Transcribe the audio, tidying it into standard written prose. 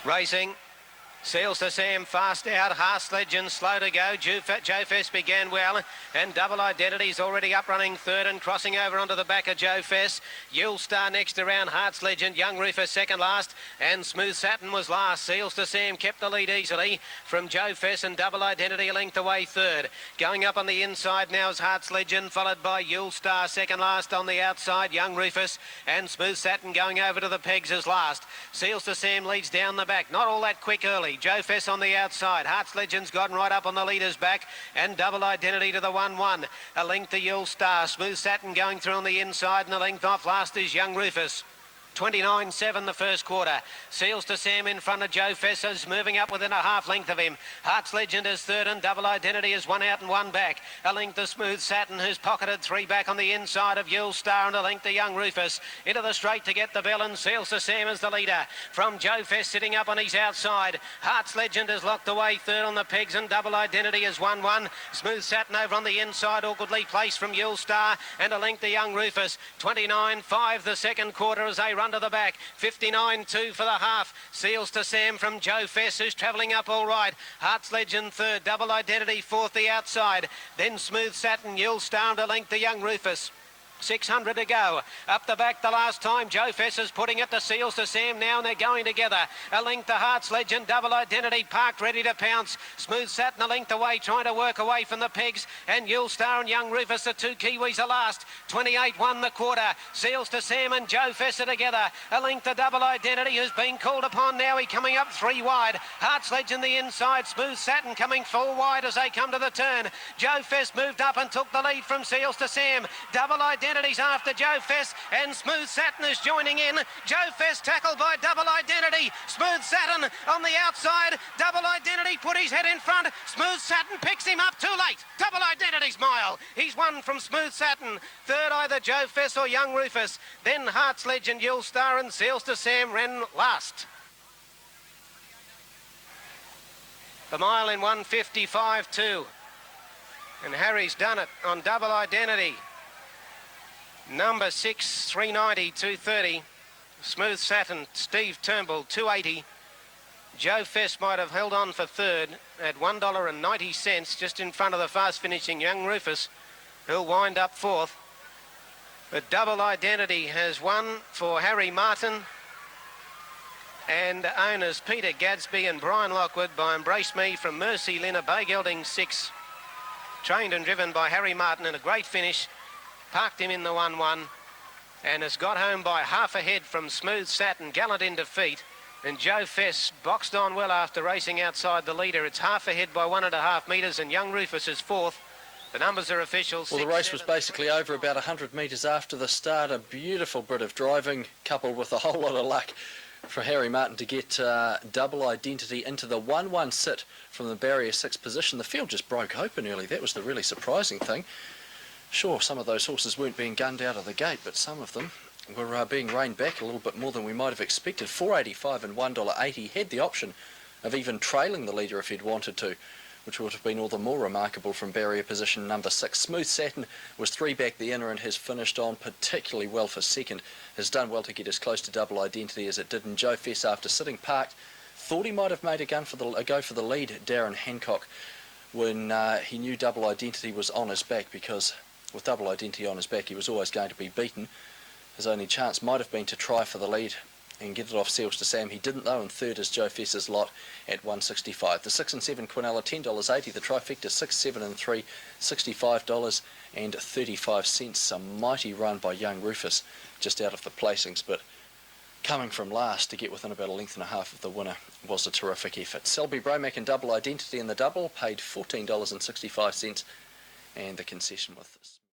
Racing. Seals to Sam fast out, Haas Legend slow to go. Joe Fest began well, and Double Identity's already up running third and crossing over onto the back of Joe Fest. Yule Star next around, Hearts Legend, Young Rufus second last, and Smooth Satin was last. Seals to Sam kept the lead easily from Joe Fest, and Double Identity a length away third. Going up on the inside now is Hearts Legend, followed by Yule Star second last on the outside, Young Rufus, and Smooth Satin going over to the pegs as last. Seals to Sam leads down the back, not all that quick early. Joe Fess on the outside. Hearts Legend's gotten right up on the leader's back, and Double Identity to the 1-1. A length to Yule Star. Smooth Satin going through on the inside, and a length off last is Young Rufus. 29.7 the first quarter. Seals to Sam in front of Joe Fessers, moving up within a half length of him. Hearts Legend is third, and Double Identity is one out and one back. A length to Smooth Satin, who's pocketed three back on the inside of Yule Star, and a length to Young Rufus. Into the straight to get the bell, and Seals to Sam is the leader. From Joe Fest sitting up on his outside. Hearts Legend is locked away third on the pegs, and Double Identity is 1-1. Smooth Satin over on the inside, awkwardly placed from Yule Star, and a length to Young Rufus. 29.5 the second quarter as they run to the back. 59.2 for the half. Seals to Sam from Joe Fess, who's travelling up all right. Hearts Legend third, Double Identity fourth the outside. Then Smooth Satin, Yule Star and a length to Young Rufus. 600 to go. Up the back the last time. Joe Fess is putting it to Seals to Sam now, and they're going together. A length to Hearts Legend, Double Identity parked, ready to pounce. Smooth Satin a length away, trying to work away from the pegs. And Yule Star and Young Rufus, the two Kiwis, are last. 28.1 the quarter. Seals to Sam and Joe Fess are together. A length to Double Identity, who's been called upon now. He coming up three wide. Hearts Legend the inside. Smooth Satin coming full wide as they come to the turn. Joe Fess moved up and took the lead from Seals to Sam. Double Identity's after Joe Fess, and Smooth Satin is joining in. Joe Fess tackled by Double Identity. Smooth Satin on the outside. Double Identity put his head in front. Smooth Satin picks him up too late. Double Identity's mile. He's won from Smooth Satin. Third either Joe Fess or Young Rufus. Then Hearts Legend, Yule Star and Seals to Sam ran last. The mile in 1:55.2. And Harry's done it on Double Identity. Number 6, 390, 230. Smooth Satin, Steve Turnbull, 280. Joe Fess might have held on for third at $1.90, just in front of the fast finishing Young Rufus, who'll wind up fourth. But Double Identity has won for Harry Martin and owners Peter Gadsby and Brian Lockwood by Embrace Me from Mercy Lynn, a Bay Gelding 6. Trained and driven by Harry Martin in a great finish. Parked him in the 1-1 and has got home by half a head from Smooth Satin, gallant in defeat. And Joe Fess boxed on well after racing outside the leader. It's half a head by 1.5 metres, and Young Rufus is fourth. The numbers are official. Well, the race was basically over about 100 metres after the start. A beautiful bit of driving coupled with a whole lot of luck for Harry Martin to get Double Identity into the 1-1 sit from the barrier 6 position. The field just broke open early. That was the really surprising thing. Sure, some of those horses weren't being gunned out of the gate, but some of them were being reined back a little bit more than we might have expected. $4.85 and $1.80. Had the option of even trailing the leader if he'd wanted to, which would have been all the more remarkable from barrier position number 6. Smooth Satin was three back the inner and has finished on particularly well for second. Has done well to get as close to Double Identity as it did. And Joe Fess, after sitting parked, thought he might have made a go for the lead, Darren Hancock, when he knew Double Identity was on his back, because with Double Identity on his back, he was always going to be beaten. His only chance might have been to try for the lead and get it off Seals to Sam. He didn't though, and third is Joe Fess's lot at 165. The 6 and 7 Quinella, $10.80. The trifecta 6, 7 and 3, $65.35. A mighty run by Young Rufus, just out of the placings, but coming from last to get within about a length and a half of the winner was a terrific effort. Selby Bromack and Double Identity in the double paid $14.65, and the concession with this.